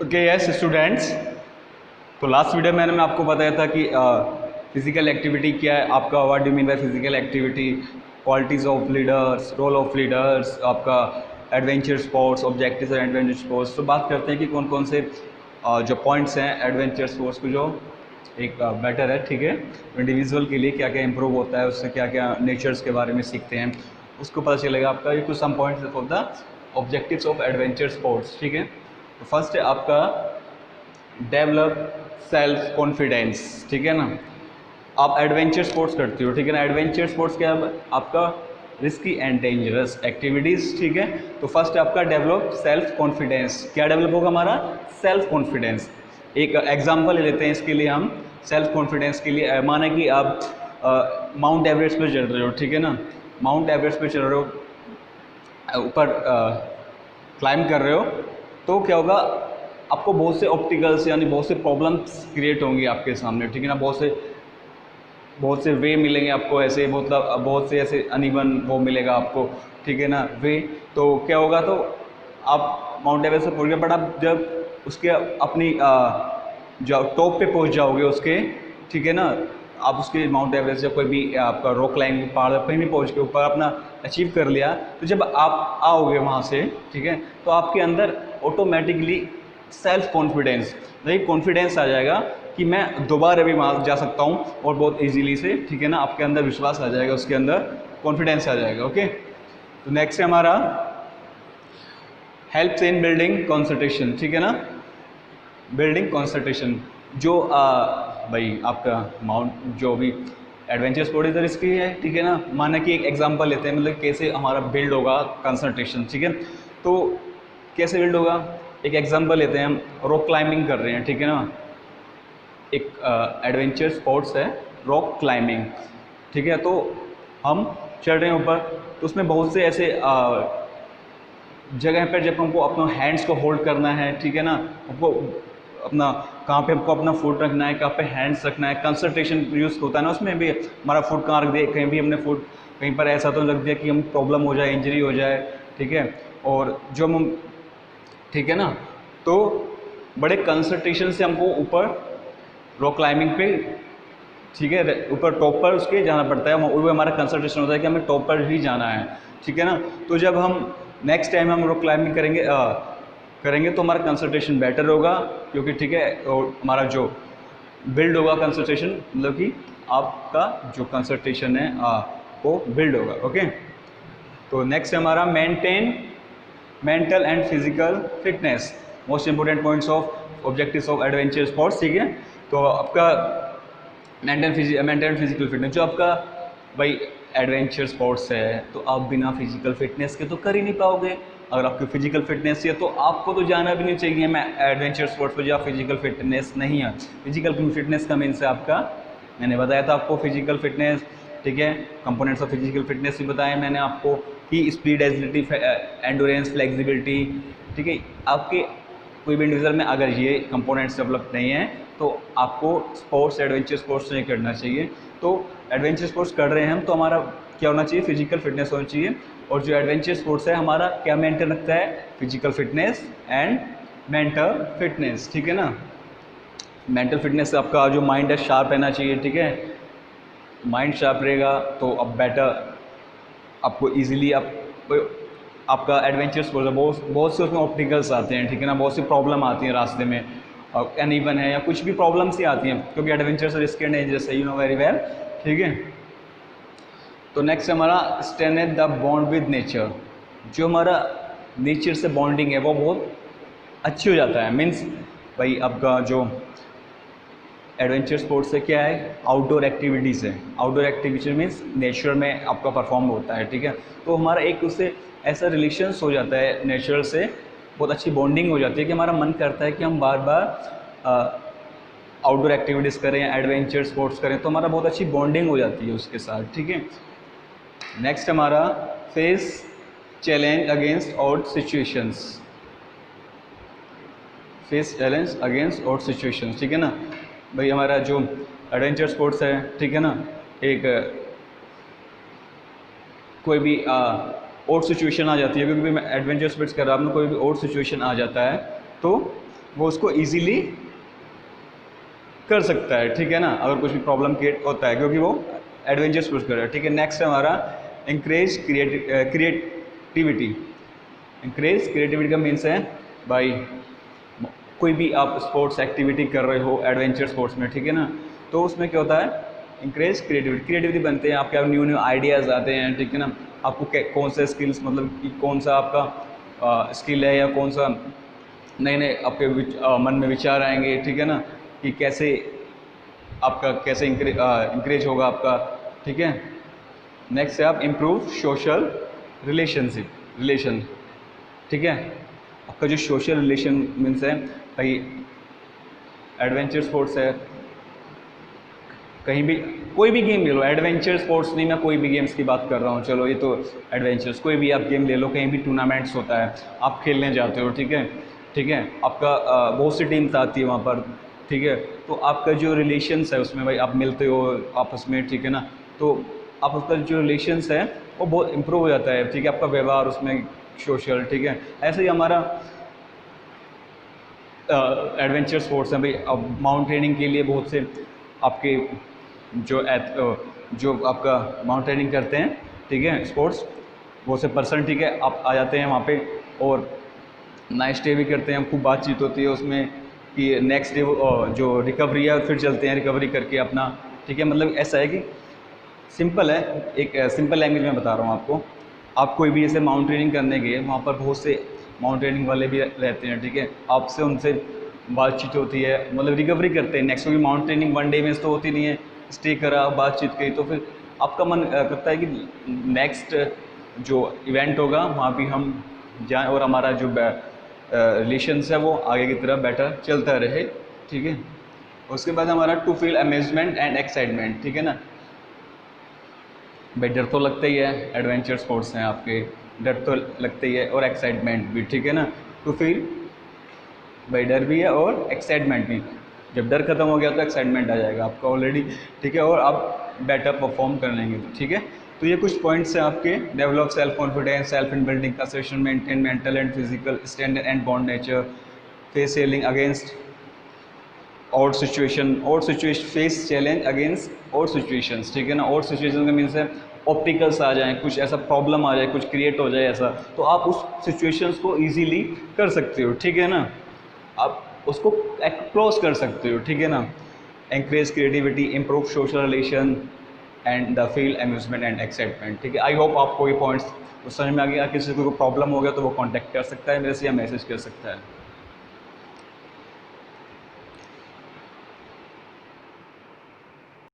Okay yes students, तो last video में मैंने आपको बताया था कि फिजिकल एक्टिविटी क्या है, आपका what do mean by physical activity, qualities of leaders, role of leaders, आपका adventure sports, objectives and adventure sports. तो बात करते हैं कि कौन कौन से जो पॉइंट्स हैं एडवेंचर स्पोर्ट्स को जो एक बेटर है, ठीक है, इंडिविजुअल के लिए क्या क्या इंप्रूव होता है, उससे क्या क्या नेचर्स के बारे में सीखते हैं, उसको पता चलेगा आपका। ये कुछ some points of the objectives of adventure sports, ठीक है। तो फर्स्ट है आपका डेवलप सेल्फ कॉन्फिडेंस, ठीक है ना। आप एडवेंचर स्पोर्ट्स करते हो, ठीक है ना। एडवेंचर स्पोर्ट्स क्या है आपका, रिस्की एंड डेंजरस एक्टिविटीज़, ठीक है। तो फर्स्ट है आपका डेवलप सेल्फ कॉन्फिडेंस। क्या डेवलप होगा हमारा, सेल्फ कॉन्फिडेंस। एक एग्जांपल ले लेते हैं इसके लिए हम। सेल्फ कॉन्फिडेंस के लिए माना कि आप माउंट एवरेस्ट पर चढ़ रहे हो, ठीक है ना। माउंट एवरेस्ट पर चढ़ रहे हो, ऊपर क्लाइंब कर रहे हो, तो क्या होगा, आपको बहुत से ऑब्स्टिकल्स यानी बहुत से प्रॉब्लम्स क्रिएट होंगी आपके सामने, ठीक है ना। बहुत से वे मिलेंगे आपको, ऐसे मतलब बहुत से ऐसे अनइवन वो मिलेगा आपको, ठीक है ना, वे। तो क्या होगा, तो आप माउंट एवरेस्ट से पहुँच गए, बट आप जब उसके अपनी जो टॉप पे पहुँच जाओगे उसके, ठीक है ना, आप उसके माउंट एवरेस्ट या कोई भी आपका रॉक क्लाइंबिंग पहाड़ कहीं भी पहुँच के ऊपर अपना अचीव कर लिया, तो जब आप आओगे वहाँ से, ठीक है, तो आपके अंदर ऑटोमेटिकली सेल्फ कॉन्फिडेंस, नहीं कॉन्फिडेंस आ जाएगा कि मैं दोबारा भी वहाँ जा सकता हूँ और बहुत इजीली से, ठीक है ना। आपके अंदर विश्वास आ जाएगा, उसके अंदर कॉन्फिडेंस आ जाएगा। ओके, तो नेक्स्ट है हमारा हेल्प्स इन बिल्डिंग कॉन्संट्रेशन, ठीक है ना। बिल्डिंग कॉन्संट्रेशन, जो भाई आपका माउंट जो भी एडवेंचर स्पोर्ट इधर इसकी है, ठीक है ना। माना कि एक एग्जांपल लेते हैं, मतलब कैसे हमारा बिल्ड होगा कंसंट्रेशन, ठीक है। तो कैसे बिल्ड होगा, एक एग्जांपल लेते हैं, हम रॉक क्लाइंबिंग कर रहे हैं, ठीक है ना। एक एडवेंचर स्पोर्ट्स है रॉक क्लाइंबिंग, ठीक है। तो हम चढ़ रहे हैं ऊपर, तो उसमें बहुत से ऐसे जगह पर जब हमको अपना हैंड्स को होल्ड करना है, ठीक है ना, हमको अपना कहाँ पे हमको अपना फुट रखना है, कहाँ पे हैंड्स रखना है, कंसंट्रेशन यूज़ होता है ना उसमें भी। हमारा फुट कहाँ रख दिया, कहीं भी हमने फुट कहीं पर ऐसा तो रख दिया कि हम प्रॉब्लम हो जाए, इंजरी हो जाए, ठीक है। और जो हम, ठीक है ना, तो बड़े कंसंट्रेशन से हमको ऊपर रॉक क्लाइंबिंग पे, ठीक है, ऊपर टॉप पर उसके जाना पड़ता है। वो हमारा कंसंट्रेशन होता है कि हमें टॉप पर ही जाना है, ठीक है ना। तो जब हम नेक्स्ट टाइम हम रॉक क्लाइंबिंग करेंगे तो हमारा कंसंट्रेशन बेटर होगा, क्योंकि ठीक है, और हमारा जो बिल्ड होगा कंसंट्रेशन, मतलब कि आपका जो कंसंट्रेशन है वो बिल्ड होगा। ओके, तो नेक्स्ट है हमारा maintain mental and physical fitness, most important points of objectives of adventure sports, ठीक है। तो आपका मेंटल फिजिकल फिटनेस, जो आपका भाई एडवेंचर स्पोर्ट्स है, तो आप बिना फिजिकल फिटनेस के तो कर ही नहीं पाओगे। अगर आपकी फिजिकल फिटनेस है तो आपको तो जाना भी नहीं चाहिए मैं एडवेंचर स्पोर्ट्स पर, जो आप फिजिकल फिटनेस नहीं है। फिजिकल फिटनेस का मीन्स है आपका, मैंने बताया था आपको फिजिकल फिटनेस, ठीक है। कंपोनेंट्स ऑफ फिजिकल फिटनेस भी बताया मैंने आपको कि स्पीड, एजिलिटी, एंडोरेंस, फ्लेक्सिबिलिटी, ठीक है। आपके कोई भी इंडिविजुअल में अगर ये कंपोनेंट्स डेवलप नहीं है तो आपको स्पोर्ट्स, एडवेंचर स्पोर्ट्स नहीं करना चाहिए। तो एडवेंचर स्पोर्ट्स कर रहे हैं हम, तो हमारा क्या होना चाहिए, फिजिकल फिटनेस होनी चाहिए। और जो एडवेंचर स्पोर्ट्स है हमारा क्या मेंटेन रखता है, physical fitness and mental fitness, ठीक है ना। मेंटल फिटनेस से आपका जो माइंड है शार्प रहना चाहिए, ठीक है। माइंड शार्प रहेगा तो अब बेटर आपको ईजिली आपका एडवेंचर स्पोर्ट्स, बहुत से उसमें ऑब्स्टिकल्स आते हैं, ठीक है ना, बहुत सी प्रॉब्लम आती हैं रास्ते में, अनइवन है या कुछ भी प्रॉब्लम्स ही आती हैं, क्योंकि एडवेंचर से रिस्क एंड डेंजरस है, यू नो वेरी वेल, ठीक है। तो नेक्स्ट हमारा strengthen the bond with nature, जो हमारा नेचर से बॉन्डिंग है वो बहुत अच्छी हो जाता है। मीन्स भाई आपका जो एडवेंचर स्पोर्ट्स से क्या है, आउटडोर एक्टिविटीज़ है। आउटडोर एक्टिविटी मीन्स नेचर में आपका परफॉर्म होता है, ठीक है। तो हमारा एक उससे ऐसा रिलेशंस हो जाता है नेचर से, बहुत अच्छी बॉन्डिंग हो जाती है कि हमारा मन करता है कि हम बार बार आउटडोर एक्टिविटीज़ करें, एडवेंचर स्पोर्ट्स करें, तो हमारा बहुत अच्छी बॉन्डिंग हो जाती है उसके साथ, ठीक है। नेक्स्ट हमारा face challenge against odd situations, face challenge against odd situations, ठीक है ना। भाई हमारा जो एडवेंचर स्पोर्ट्स है, ठीक है ना, एक कोई भी और सिचुएशन आ जाती है, क्योंकि मैं एडवेंचर स्पोर्ट्स कर रहा हूँ, कोई भी और सिचुएशन आ जाता है तो वो उसको ईजीली कर सकता है, ठीक है ना, अगर कुछ भी प्रॉब्लम क्रिएट होता है, क्योंकि वो एडवेंचर स्पोर्ट्स कर रहा है, ठीक है। नेक्स्ट है हमारा इंक्रेज क्रिएटिविटी। इंक्रेज क्रिएटिविटी का मीन्स है भाई कोई भी आप स्पोर्ट्स एक्टिविटी कर रहे हो एडवेंचर स्पोर्ट्स में, ठीक है ना, तो उसमें क्या होता है, इंक्रेज क्रिएटिविटी बनते हैं, आपके न्यू न्यू आइडियाज़ आते हैं, ठीक है ना। आपको कौन सा स्किल्स, मतलब कि कौन सा आपका स्किल है, या कौन सा नए नए आपके मन में विचार आएंगे, ठीक है ना, कि कैसे आपका कैसे इंक्रेज होगा आपका, ठीक है। नेक्स्ट है आप इम्प्रूव सोशल रिलेशन, ठीक है। आपका जो सोशल रिलेशन मीन्स है भाई एडवेंचर स्पोर्ट्स है, कहीं भी कोई भी गेम ले लो, एडवेंचर स्पोर्ट्स नहीं, मैं कोई भी गेम्स की बात कर रहा हूँ, चलो ये तो एडवेंचर्स, कोई भी आप गेम ले लो, कहीं भी टूर्नामेंट्स होता है, आप खेलने जाते हो, ठीक है, ठीक है, आपका बहुत सी टीम्स आती है वहाँ पर, ठीक है, तो आपका जो रिलेशंस है उसमें भाई आप मिलते हो आपस में, ठीक है ना, तो आप उसका जो रिलेशंस है वो बहुत इम्प्रूव हो जाता है, ठीक है, आपका व्यवहार उसमें सोशल, ठीक है। ऐसे ही हमारा एडवेंचर स्पोर्ट्स हैं भाई, अब माउंटेनिंग के लिए बहुत से आपके जो आपका माउंटेनिंग करते हैं, ठीक है, स्पोर्ट्स, बहुत से पर्सन, ठीक है, आप आ जाते हैं वहाँ पे और नाइट स्टे भी करते हैं, खूब बातचीत होती है उसमें कि नेक्स्ट डे जो रिकवरी है फिर चलते हैं रिकवरी करके अपना, ठीक है। मतलब ऐसा है कि सिंपल है, एक सिंपल लैंग्वेज में बता रहा हूँ आपको। आप कोई भी ऐसे माउंटेनिंग करने गए, वहाँ पर बहुत से माउंटेनिंग वाले भी रहते हैं, ठीक है, आपसे उनसे बातचीत होती है, मतलब रिकवरी करते हैं नेक्स्ट, क्योंकि माउंटेनिंग वन डे में तो होती नहीं है, स्टे करा बातचीत की, तो फिर आपका मन करता है कि नेक्स्ट जो इवेंट होगा वहाँ भी हम जाएँ और हमारा जो रिलेशंस है वो आगे की तरफ बेटर चलता रहे, ठीक है। उसके बाद हमारा to feel amazement and excitement, ठीक है ना। भाई डर तो लगता ही है, एडवेंचर स्पोर्ट्स हैं आपके, डर तो लगता ही है और एक्साइटमेंट भी, ठीक है ना। टू फील भाई डर भी है और एक्साइटमेंट भी, जब डर खत्म हो गया तो एक्साइटमेंट आ जाएगा आपका ऑलरेडी, ठीक है, और आप बेटर परफॉर्म कर लेंगे, ठीक है। तो ये कुछ पॉइंट्स हैं आपके, develop self confidence, self in building concession, maintain mental and physical standard and bond nature, face selling against और सिचुएशन फेस चैलेंज अगेंस्ट और सिचुएशंस, ठीक है ना। और सिचुएशन का मीन्स है ऑब्स्टिकल्स आ जाएं, कुछ ऐसा प्रॉब्लम आ जाए, कुछ क्रिएट हो जाए ऐसा, तो आप उस सिचुएशंस को इजीली कर सकते हो, ठीक है ना, आप उसको क्रॉस कर सकते हो, ठीक है ना। Encourage creativity, improve social relation and the feel amusement and excitement, ठीक है। आई होप आपको ये पॉइंट्स समझ में आ गया। किसी को प्रॉब्लम हो गया तो वो कॉन्टैक्ट कर सकता है मेरे से या मैसेज कर सकता है।